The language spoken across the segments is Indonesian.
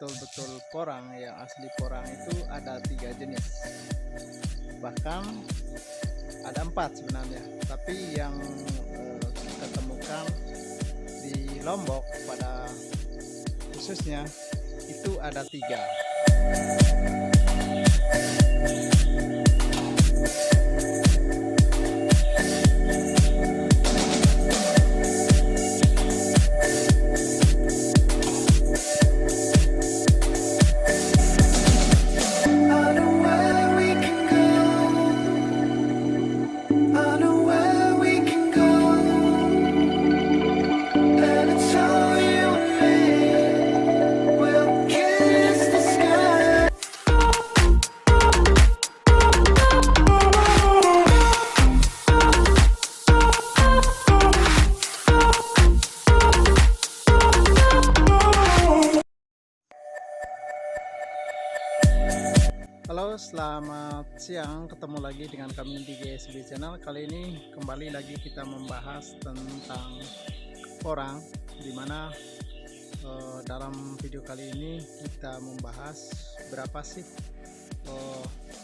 betul-betul porang yang asli porang itu ada 3 jenis, bahkan ada 4 sebenarnya, tapi yang kita temukan di Lombok pada khususnya itu ada 3. Halo, selamat siang. Ketemu lagi dengan kami di GSB Channel. Kali ini kembali lagi kita membahas tentang porang, dimana dalam video kali ini kita membahas berapa sih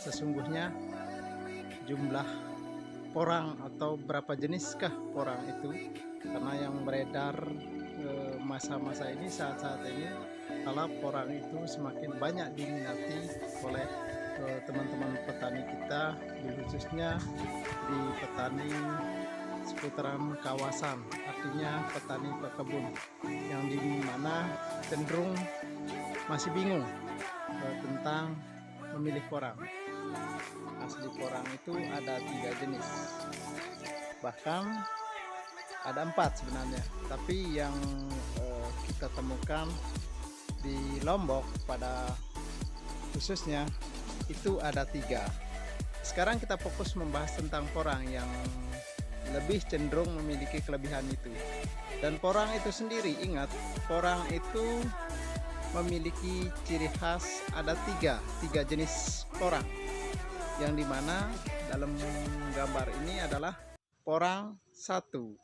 sesungguhnya jumlah porang atau berapa jeniskah porang itu, karena yang beredar masa-masa ini, saat-saat ini, kalau porang itu semakin banyak diminati oleh teman-teman petani kita, khususnya di petani seputaran kawasan, artinya petani pekebun, yang dimana cenderung masih bingung tentang memilih porang. Asli porang itu ada 3 jenis, bahkan ada 4 sebenarnya, tapi yang kita temukan di Lombok pada khususnya itu ada 3. Sekarang kita fokus membahas tentang porang yang lebih cenderung memiliki kelebihan itu. Dan porang itu sendiri, ingat, porang itu memiliki ciri khas, ada 3 jenis porang, yang dimana dalam gambar ini adalah porang 1.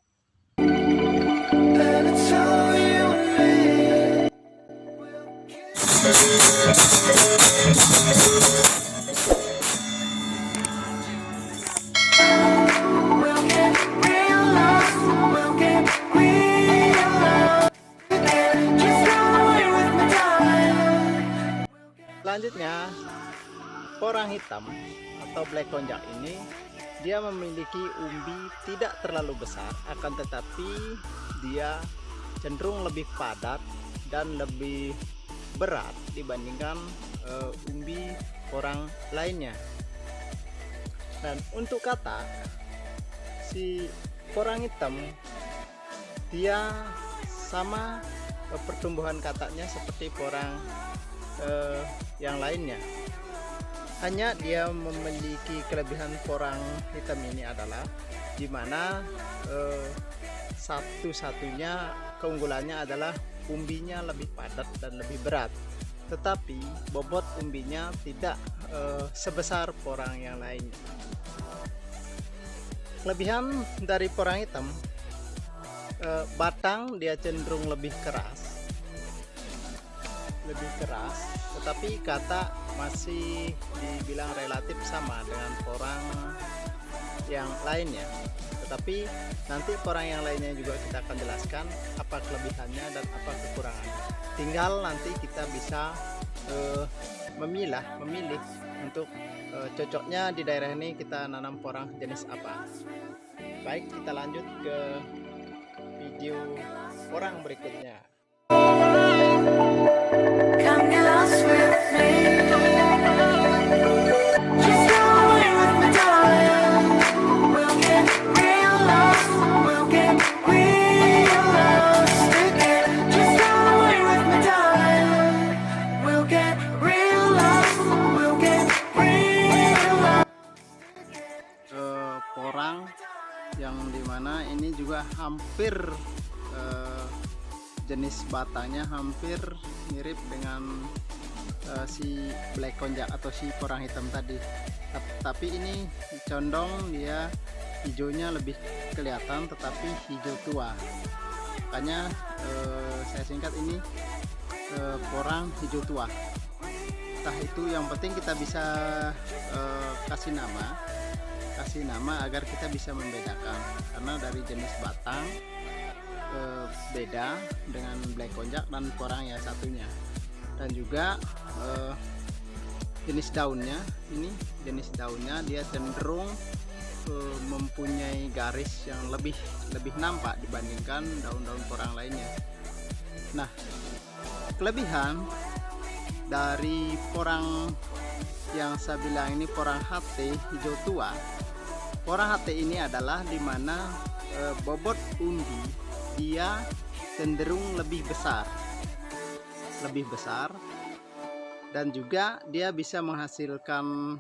Selanjutnya, porang hitam atau black konjac ini dia memiliki umbi tidak terlalu besar, akan tetapi dia cenderung lebih padat dan lebih berat dibandingkan umbi porang lainnya. Dan untuk katak, si porang hitam dia sama pertumbuhan kataknya seperti porang yang lainnya. Hanya dia memiliki kelebihan porang hitam ini adalah dimana satu-satunya keunggulannya adalah umbinya lebih padat dan lebih berat, tetapi bobot umbinya tidak sebesar porang yang lainnya. Kelebihan dari porang hitam, batang dia cenderung lebih keras, tetapi katak masih dibilang relatif sama dengan porang yang lainnya. Tetapi nanti porang yang lainnya juga kita akan jelaskan apa kelebihannya dan apa kekurangannya. Tinggal nanti kita bisa memilih untuk cocoknya di daerah ini kita nanam porang jenis apa. Baik, kita lanjut ke video porang berikutnya. Porang yang dimana ini juga hampir jenis batanya hampir mirip dengan si black konjac atau si porang hitam tadi, tapi ini condong dia hijaunya lebih kelihatan, tetapi hijau tua. Makanya saya singkat, ini porang hijau tua. Entah itu, yang penting kita bisa kasih nama agar kita bisa membedakan, karena dari jenis batang beda dengan black konjak dan porang yang satunya, dan juga jenis daunnya. Ini jenis daunnya dia cenderung mempunyai garis yang lebih nampak dibandingkan daun-daun porang lainnya. Nah, kelebihan dari porang yang saya bilang ini porang HT hijau tua, porang HT ini adalah dimana bobot umbi dia cenderung lebih besar, dan juga dia bisa menghasilkan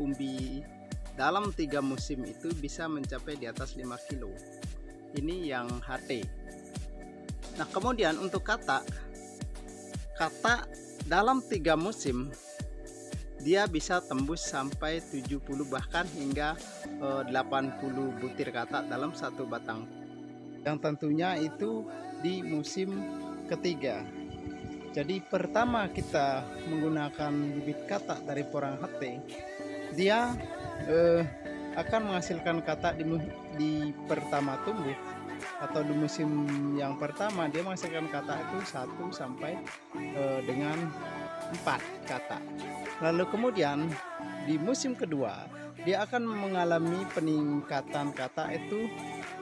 umbi dalam 3 musim itu bisa mencapai di atas 5 kilo. Ini yang HT. Nah, kemudian untuk kata dalam 3 musim dia bisa tembus sampai 70 bahkan hingga 80 butir kata dalam satu batang, yang tentunya itu di musim ketiga. Jadi pertama kita menggunakan bibit kata dari porang HT, dia akan menghasilkan kata di pertama tumbuh atau di musim yang pertama dia menghasilkan kata itu 1 sampai dengan 4 kata. Lalu kemudian di musim kedua dia akan mengalami peningkatan kata itu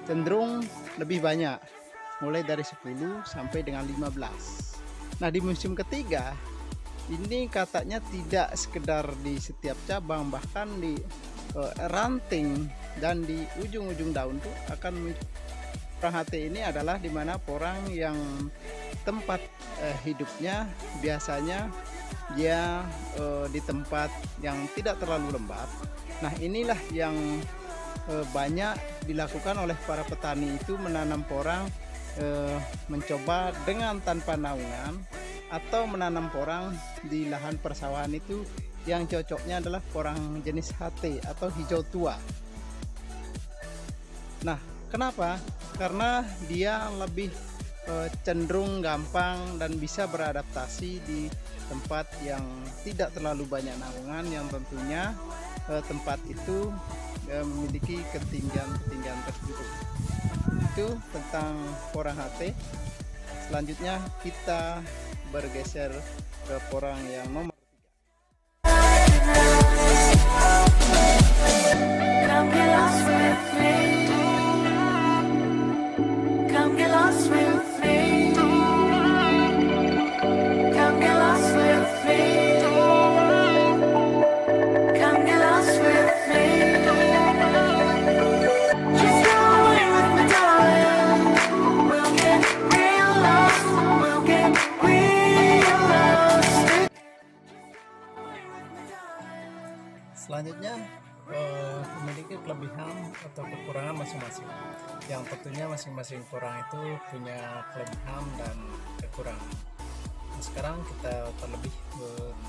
cenderung lebih banyak, mulai dari 10 sampai dengan 15. Nah, di musim ketiga ini katanya tidak sekedar di setiap cabang, bahkan di ranting dan di ujung-ujung daun tuh akan. Porang HT ini adalah dimana porang yang tempat hidupnya biasanya dia di tempat yang tidak terlalu lembab. Nah, inilah yang banyak dilakukan oleh para petani itu, menanam porang mencoba dengan tanpa naungan atau menanam porang di lahan persawahan itu yang cocoknya adalah porang jenis HT atau hijau tua. Nah, kenapa? Karena dia lebih cenderung gampang dan bisa beradaptasi di tempat yang tidak terlalu banyak naungan, yang tentunya tempat itu memiliki ketinggian tertentu. Itu tentang porang HT. Selanjutnya kita bergeser ke porang yang nomor 3. Selanjutnya memiliki kelebihan atau kekurangan masing-masing, yang tentunya masing-masing porang itu punya kelebihan dan kekurangan. Nah, sekarang kita terlebih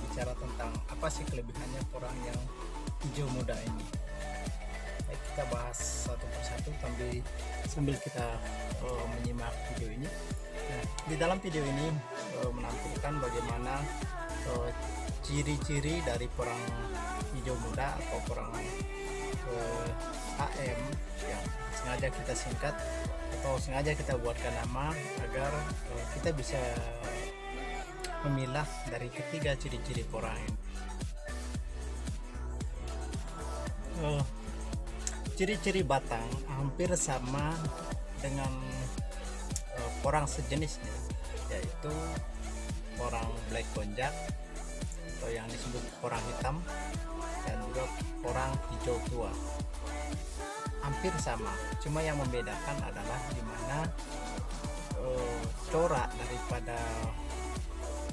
bicara tentang apa sih kelebihannya porang yang hijau muda ini. Baik, kita bahas satu persatu sambil kita menyimak video ini. Nah, di dalam video ini menampilkan bagaimana ciri-ciri dari porang hijau muda atau porang AM yang sengaja kita singkat atau sengaja kita buatkan nama agar kita bisa memilah dari ketiga ciri-ciri porang ini. Ciri-ciri batang hampir sama dengan porang sejenisnya, yaitu porang black konjak atau yang disebut porang hitam dan juga porang hijau tua. Hampir sama, cuma yang membedakan adalah dimana corak daripada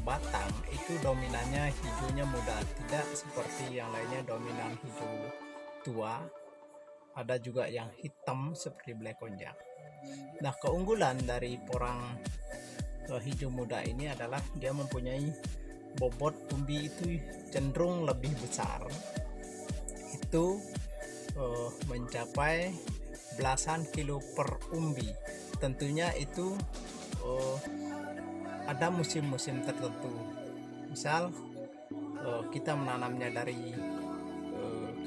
batang itu dominannya hijaunya muda, tidak seperti yang lainnya dominan hijau tua. Ada juga yang hitam seperti black konjak. Nah, keunggulan dari porang hijau muda ini adalah dia mempunyai bobot umbi itu cenderung lebih besar, itu mencapai belasan kilo per umbi. Tentunya itu ada musim-musim tertentu. Misal kita menanamnya dari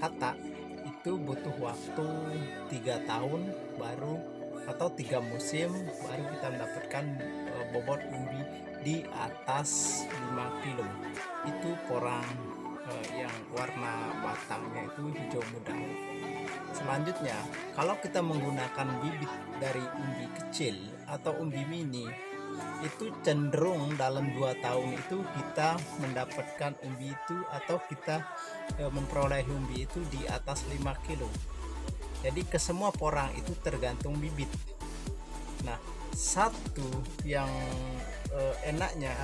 katak itu butuh waktu 3 tahun baru, atau 3 musim baru kita mendapatkan bobot umbi di atas 5 kilo. Itu porang yang warna batangnya itu hijau muda. Selanjutnya, kalau kita menggunakan bibit dari umbi kecil atau umbi mini, itu cenderung dalam 2 tahun itu kita mendapatkan umbi itu, atau kita memperoleh umbi itu di atas 5 kilo. Jadi ke semua porang itu tergantung bibit. Nah, satu yang enaknya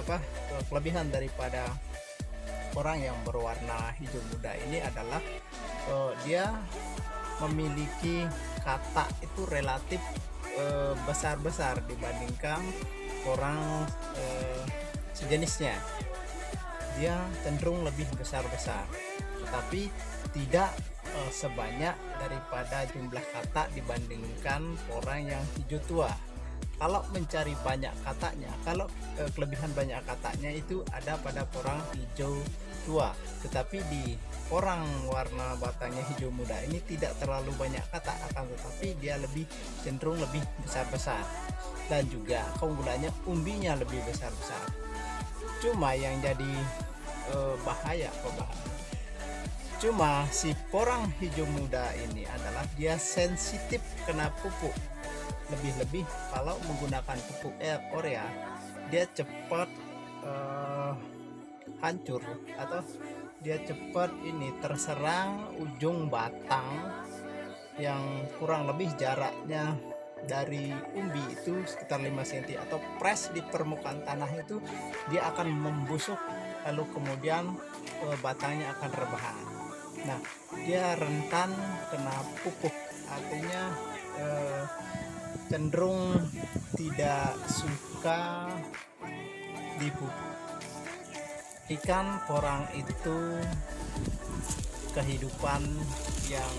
kelebihan daripada porang yang berwarna hijau muda ini adalah dia memiliki katak itu relatif besar-besar dibandingkan porang sejenisnya. Dia cenderung lebih besar-besar, tetapi tidak sebanyak daripada jumlah katak dibandingkan porang yang hijau tua. Kalau mencari banyak kataknya, kalau kelebihan banyak kataknya itu ada pada porang hijau tua, tetapi di porang warna batangnya hijau muda ini tidak terlalu banyak katak, akan tetapi dia lebih cenderung lebih besar-besar, dan juga keunggulannya umbinya lebih besar-besar. Cuma yang jadi bahaya cuma si porang hijau muda ini adalah dia sensitif kena pupuk. Lebih-lebih kalau menggunakan pupuk urea, dia cepat hancur, atau dia cepat terserang ujung batang yang kurang lebih jaraknya dari umbi itu sekitar 5 cm, atau press di permukaan tanah itu dia akan membusuk, lalu kemudian batangnya akan rebahan. Nah, dia rentan kena pupuk, artinya cenderung tidak suka dipupuk. Ikan porang itu kehidupan yang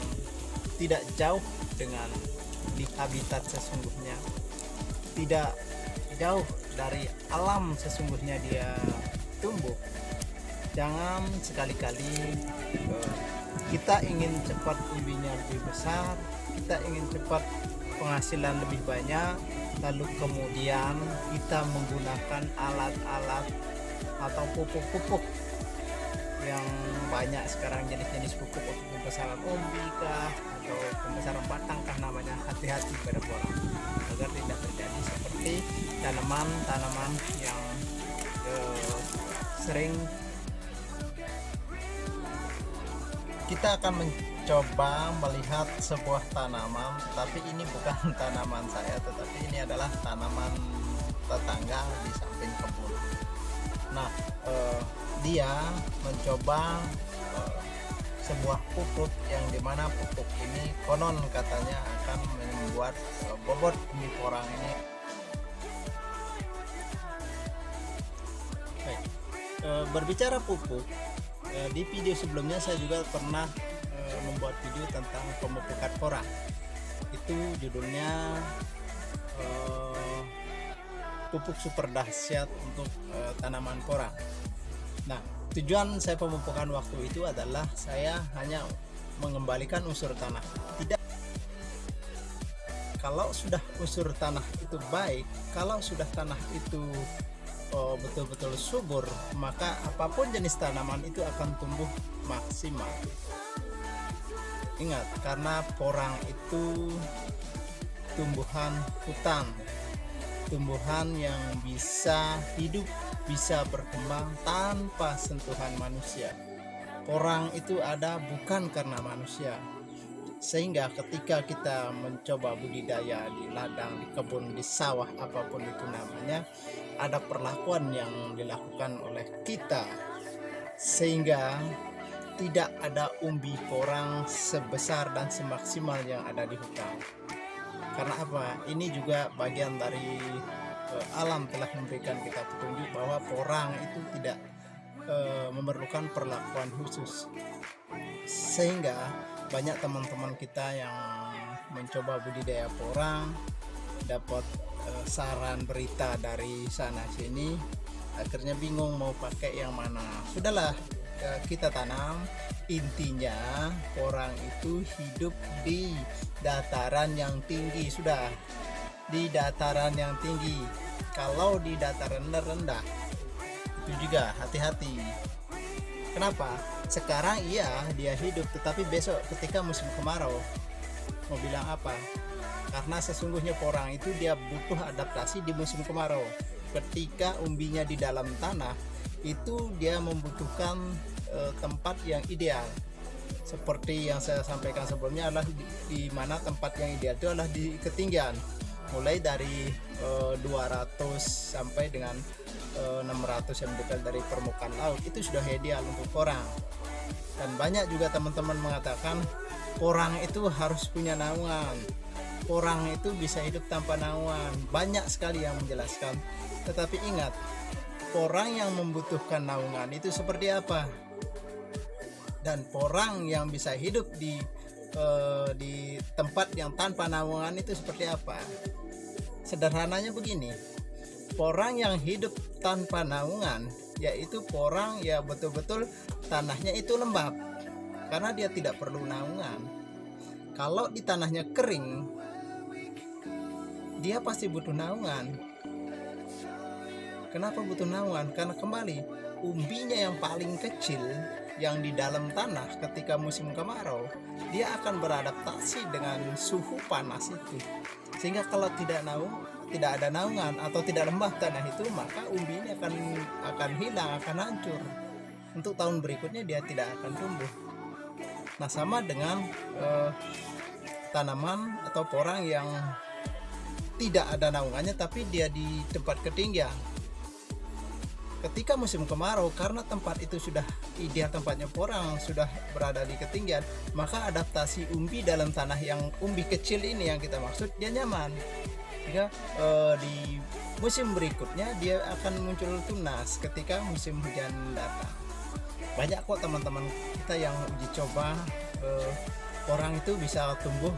tidak jauh dengan di habitat sesungguhnya, tidak jauh dari alam sesungguhnya dia tumbuh. Jangan sekali-kali kita ingin cepat umbinya lebih besar, kita ingin cepat penghasilan lebih banyak, lalu kemudian kita menggunakan alat-alat atau pupuk-pupuk yang banyak sekarang, jenis-jenis pupuk untuk pembesaran umbi kah atau pembesaran batang kah namanya. Hati-hati pada porang agar tidak terjadi seperti tanaman-tanaman yang sering. Kita akan mencoba melihat sebuah tanaman, tetapi ini bukan tanaman saya, tetapi ini adalah tanaman tetangga di samping kebun. Nah, dia mencoba sebuah pupuk yang dimana pupuk ini konon katanya akan membuat bobot umbi porang ini. Berbicara pupuk, di video sebelumnya saya juga pernah membuat video tentang pemupukan porang. Itu judulnya pupuk super dahsyat untuk tanaman porang. Nah, tujuan saya pemupukan waktu itu adalah saya hanya mengembalikan unsur tanah. Tidak, kalau sudah unsur tanah itu baik, kalau sudah tanah itu betul-betul subur, maka apapun jenis tanaman itu akan tumbuh maksimal. Ingat, karena porang itu tumbuhan hutan, tumbuhan yang bisa hidup, bisa berkembang tanpa sentuhan manusia. Porang itu ada bukan karena manusia, sehingga ketika kita mencoba budidaya di ladang, di kebun, di sawah, apapun itu namanya, ada perlakuan yang dilakukan oleh kita sehingga tidak ada umbi porang sebesar dan semaksimal yang ada di hutan. Karena apa? Ini juga bagian dari alam telah memberikan kita petunjuk bahwa porang itu tidak memerlukan perlakuan khusus, sehingga banyak teman-teman kita yang mencoba budidaya porang dapat saran berita dari sana sini, akhirnya bingung mau pakai yang mana. Sudahlah, kita tanam. Intinya porang itu hidup di dataran yang tinggi, sudah di dataran yang tinggi. Kalau di dataran rendah itu juga hati-hati. Kenapa? Sekarang iya dia hidup, tetapi besok ketika musim kemarau mau bilang apa? Karena sesungguhnya porang itu dia butuh adaptasi di musim kemarau. Ketika umbinya di dalam tanah itu dia membutuhkan tempat yang ideal. Seperti yang saya sampaikan sebelumnya adalah di mana tempat yang ideal itu adalah di ketinggian mulai dari 200 sampai dengan 600 mdpl dari permukaan laut. Itu sudah ideal untuk porang. Dan banyak juga teman-teman mengatakan porang itu harus punya naungan, porang itu bisa hidup tanpa naungan. Banyak sekali yang menjelaskan, tetapi ingat, porang yang membutuhkan naungan itu seperti apa, dan porang yang bisa hidup di tempat yang tanpa naungan itu seperti apa. Sederhananya begini, porang yang hidup tanpa naungan yaitu porang ya betul-betul tanahnya itu lembab karena dia tidak perlu naungan. Kalau di tanahnya kering, dia pasti butuh naungan. Kenapa butuh naungan? Karena kembali umbinya yang paling kecil yang di dalam tanah ketika musim kemarau, dia akan beradaptasi dengan suhu panas itu. Sehingga kalau tidak ada naungan atau tidak lembab tanah itu, maka umbinya akan hilang, akan hancur. Untuk tahun berikutnya dia tidak akan tumbuh. Nah, sama dengan tanaman atau porang yang tidak ada naungannya tapi dia di tempat ketinggian. Ketika musim kemarau, karena tempat itu sudah ideal, tempatnya porang sudah berada di ketinggian, maka adaptasi umbi dalam tanah yang umbi kecil ini yang kita maksud, dia nyaman. Sehingga di musim berikutnya dia akan muncul tunas ketika musim hujan datang. Banyak kok teman-teman kita yang uji coba porang itu bisa tumbuh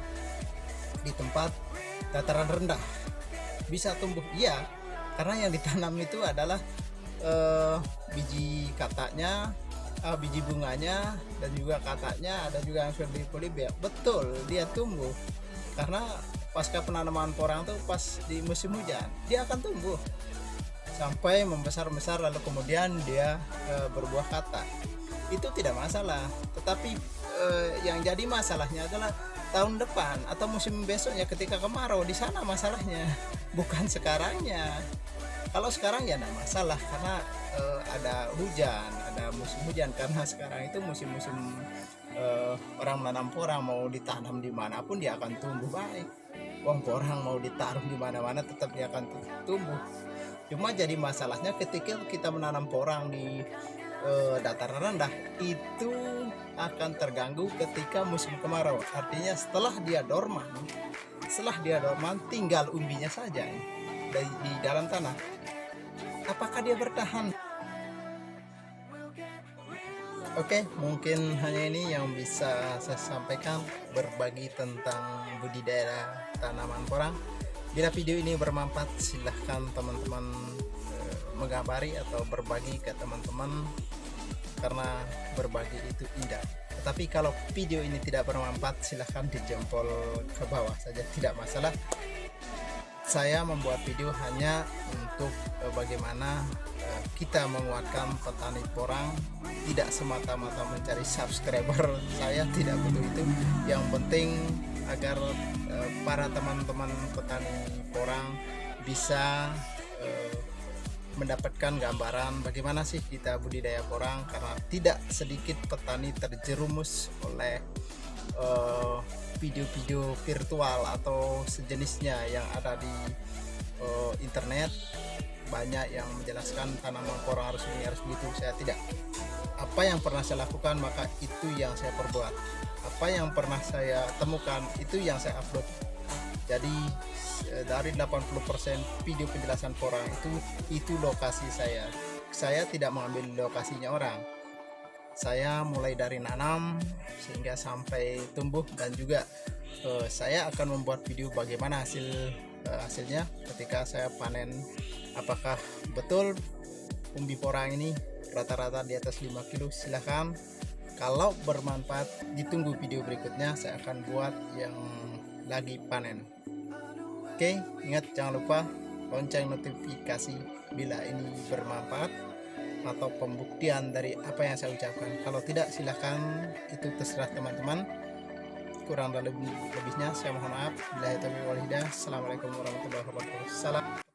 di tempat dataran rendah. Bisa tumbuh, iya, karena yang ditanam itu adalah biji kataknya, biji bunganya, dan juga kataknya, ada juga yang sudah dipolibia. Betul, dia tumbuh karena pasca penanaman porang tuh pas di musim hujan dia akan tumbuh sampai membesar-besar, lalu kemudian dia berbuah katak. Itu tidak masalah, tetapi yang jadi masalahnya adalah tahun depan atau musim besoknya ketika kemarau. Di sana masalahnya, bukan sekarangnya. Kalau sekarang ya tidak masalah karena ada hujan, ada musim hujan, karena sekarang itu musim-musim orang menanam porang, mau ditanam dimanapun dia akan tumbuh baik. Wong porang mau ditaruh di mana-mana tetap dia akan tumbuh. Cuma jadi masalahnya ketika kita menanam porang di dataran rendah, itu akan terganggu ketika musim kemarau. Artinya setelah dia dorman tinggal umbinya saja di dalam tanah. Apakah dia bertahan? Oke, mungkin hanya ini yang bisa saya sampaikan, berbagi tentang budidaya tanaman porang. Bila video ini bermanfaat, silahkan teman-teman mengabari atau berbagi ke teman-teman, karena berbagi itu indah. Tetapi kalau video ini tidak bermanfaat, silahkan dijempol ke bawah saja, tidak masalah. Saya membuat video hanya untuk bagaimana kita menguatkan petani porang, tidak semata-mata mencari subscriber. Saya tidak butuh itu. Yang penting agar para teman-teman petani porang bisa mendapatkan gambaran bagaimana sih kita budidaya porang, karena tidak sedikit petani terjerumus oleh video-video virtual atau sejenisnya yang ada di internet. Banyak yang menjelaskan tanaman porang harus ini, harus begitu. Saya tidak. Apa yang pernah saya lakukan, maka itu yang saya perbuat. Apa yang pernah saya temukan, itu yang saya upload. Jadi dari 80% video penjelasan porang itu lokasi saya. Saya tidak mengambil lokasinya orang. Saya mulai dari nanam sehingga sampai tumbuh, dan juga saya akan membuat video bagaimana hasil hasilnya ketika saya panen. Apakah betul umbi porang ini rata-rata di atas 5 kilo? Silahkan. Kalau bermanfaat, ditunggu video berikutnya, saya akan buat yang lagi panen. Oke, ingat jangan lupa lonceng notifikasi bila ini bermanfaat atau pembuktian dari apa yang saya ucapkan. Kalau tidak, silahkan, itu terserah teman-teman. Kurang dan lebihnya saya mohon maaf. Billahi taufiq wal hidayah. Assalamualaikum warahmatullahi wabarakatuh. Salam.